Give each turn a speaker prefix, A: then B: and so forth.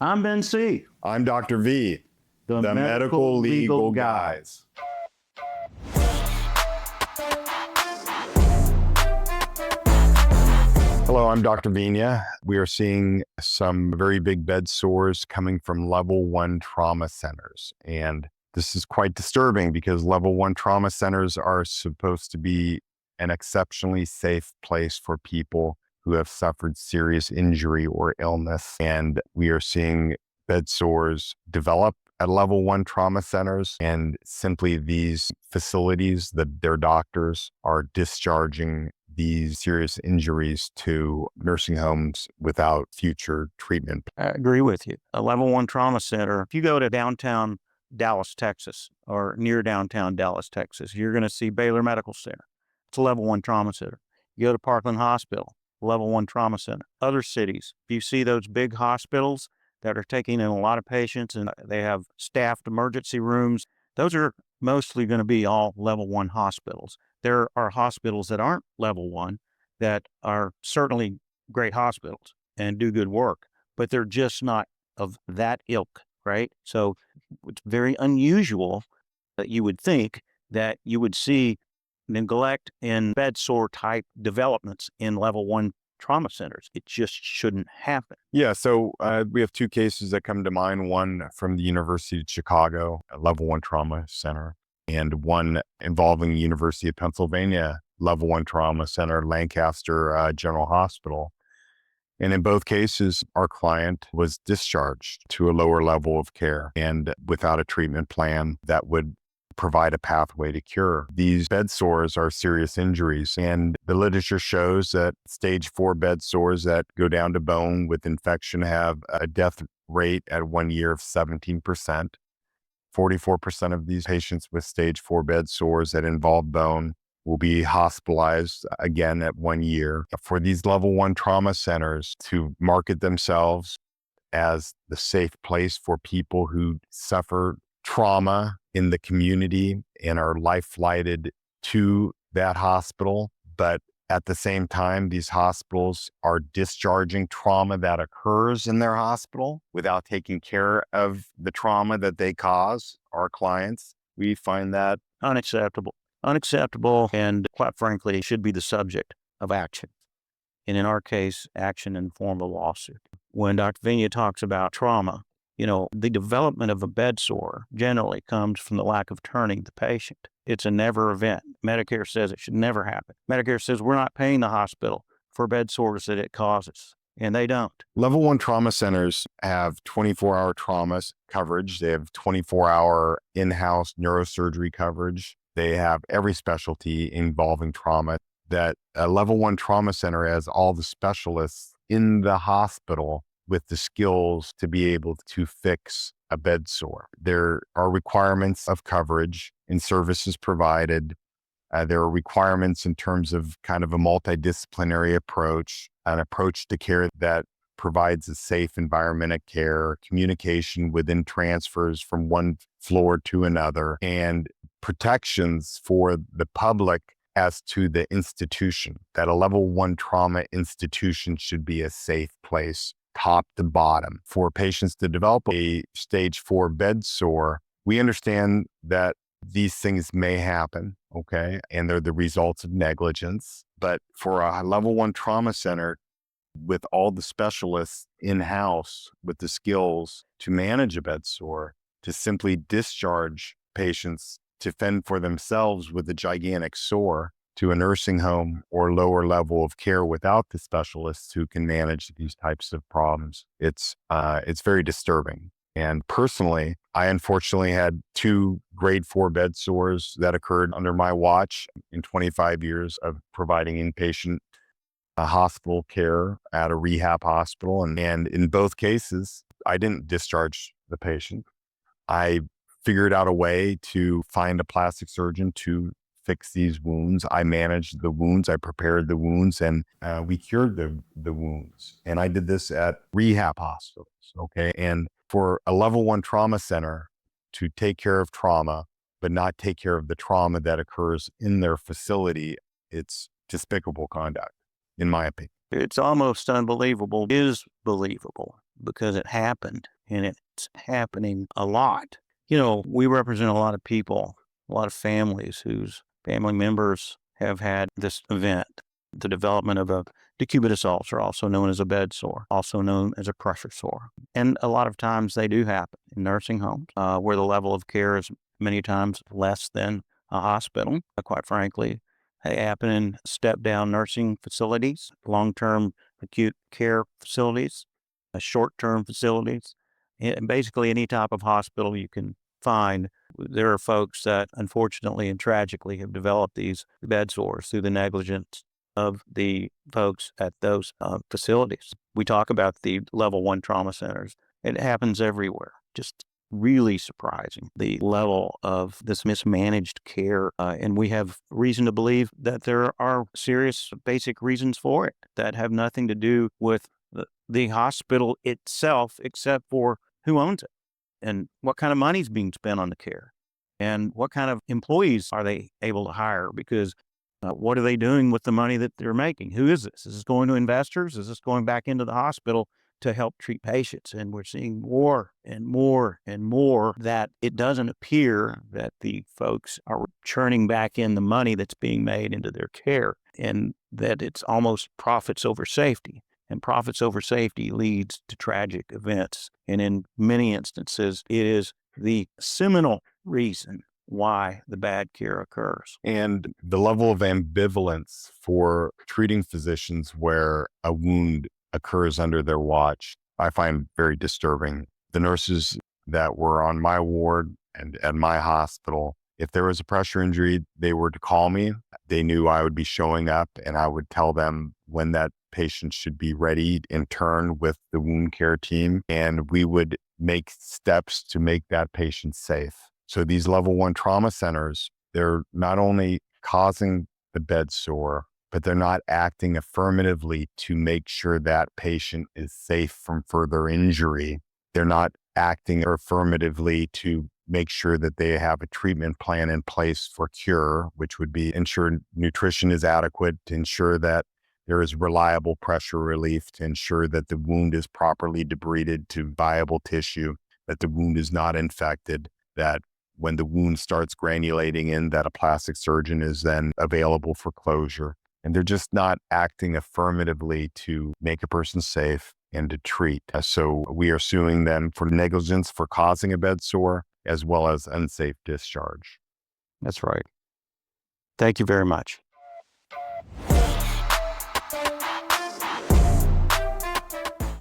A: I'm Ben C.,
B: I'm Dr. V,
A: the
B: the medical legal guys. Hello, I'm Dr. Vigna. We are seeing some very big bed sores coming from level 1 trauma centers. And this is quite disturbing because level 1 trauma centers are supposed to be an exceptionally safe place for people who have suffered serious injury or illness. And we are seeing bed sores develop at level 1 trauma centers, and simply these facilities, their doctors are discharging these serious injuries to nursing homes without future treatment.
A: I agree with you. A level 1 trauma center, if you go to downtown Dallas, Texas, or near downtown Dallas, Texas, you're going to see Baylor Medical Center. It's a level 1 trauma center. You go to Parkland Hospital, level 1 trauma center. Other cities, if you see those big hospitals that are taking in a lot of patients and they have staffed emergency rooms, those are mostly going to be all level 1 hospitals. There are hospitals that aren't level 1 that are certainly great hospitals and do good work, but they're just not of that ilk, right? So it's very unusual that you would think that you would see neglect and bed sore type developments in level 1 trauma centers. It just shouldn't happen.
B: Yeah, so we have two cases that come to mind, one from the University of Chicago, a level 1 trauma center, and one involving the University of Pennsylvania, level 1 trauma center, Lancaster General Hospital. And in both cases, our client was discharged to a lower level of care and without a treatment plan that would provide a pathway to cure. These bed sores are serious injuries, and the literature shows that stage 4 bed sores that go down to bone with infection have a death rate at 1 year of 17%. 44% of these patients with stage 4 bed sores that involve bone will be hospitalized again at 1 year. For these level 1 trauma centers to market themselves as the safe place for people who suffer trauma in the community and are life flighted to that hospital, but at the same time, these hospitals are discharging trauma that occurs in their hospital without taking care of the trauma that they cause our clients. We find that
A: Unacceptable. Unacceptable, and quite frankly, should be the subject of action. And in our case, action in the form of a lawsuit. When Dr. Vigna talks about trauma, the development of a bed sore generally comes from the lack of turning the patient. It's a never event. Medicare says it should never happen. Medicare says we're not paying the hospital for bed sores that it causes, and they don't.
B: Level 1 trauma centers have 24-hour trauma coverage. They have 24-hour in-house neurosurgery coverage. They have every specialty involving trauma. That a level 1 trauma center has all the specialists in the hospital with the skills to be able to fix a bed sore. There are requirements of coverage and services provided. There are requirements in terms of kind of a multidisciplinary approach, an approach to care that provides a safe environment of care, communication within transfers from one floor to another, and protections for the public as to the institution, that a level 1 trauma institution should be a safe place, top to bottom. For patients to develop a stage 4 bed sore, we understand that these things may happen, okay? And they're the results of negligence. But for a level 1 trauma center, with all the specialists in-house with the skills to manage a bed sore, to simply discharge patients to fend for themselves with a gigantic sore to a nursing home or lower level of care without the specialists who can manage these types of problems, it's very disturbing. And personally, I unfortunately had 2 grade 4 bed sores that occurred under my watch in 25 years of providing inpatient hospital care at a rehab hospital. And in both cases, I didn't discharge the patient. I figured out a way to find a plastic surgeon to fix these wounds. I managed the wounds, I prepared the wounds, and we cured the wounds. And I did this at rehab hospitals, okay? And for a level 1 trauma center to take care of trauma, but not take care of the trauma that occurs in their facility, it's despicable conduct, in my opinion.
A: It's almost unbelievable. It is believable because it happened, and it's happening a lot. We represent a lot of people, a lot of families whose family members have had this event, the development of a decubitus ulcer, also known as a bed sore, also known as a pressure sore. And a lot of times they do happen in nursing homes where the level of care is many times less than a hospital. Quite frankly, they happen in step-down nursing facilities, long-term acute care facilities, short-term facilities, and basically any type of hospital you can find. There are folks that unfortunately and tragically have developed these bed sores through the negligence of the folks at those facilities. We talk about the level 1 trauma centers. It happens everywhere. Just really surprising, the level of this mismanaged care. And we have reason to believe that there are serious basic reasons for it that have nothing to do with the hospital itself, except for who owns it and what kind of money is being spent on the care and what kind of employees are they able to hire, because what are they doing with the money that they're making? Who is this? Is this going to investors? Is this going back into the hospital to help treat patients? And we're seeing more and more and more that it doesn't appear that the folks are churning back in the money that's being made into their care, and that it's almost profits over safety. And profits over safety leads to tragic events. And in many instances, it is the seminal reason why the bad care occurs.
B: And the level of ambivalence for treating physicians where a wound occurs under their watch, I find very disturbing. The nurses that were on my ward and at my hospital, if there was a pressure injury, they were to call me. They knew I would be showing up, and I would tell them when that patient should be ready in turn with the wound care team. And we would make steps to make that patient safe. So these level 1 trauma centers, they're not only causing the bed sore, but they're not acting affirmatively to make sure that patient is safe from further injury. They're not acting affirmatively to make sure that they have a treatment plan in place for cure, which would be ensure nutrition is adequate, to ensure that there is reliable pressure relief, to ensure that the wound is properly debrided to viable tissue, that the wound is not infected, that when the wound starts granulating in, that a plastic surgeon is then available for closure. And they're just not acting affirmatively to make a person safe and to treat. So we are suing them for negligence for causing a bed sore, as well as unsafe discharge.
A: That's right. Thank you very much.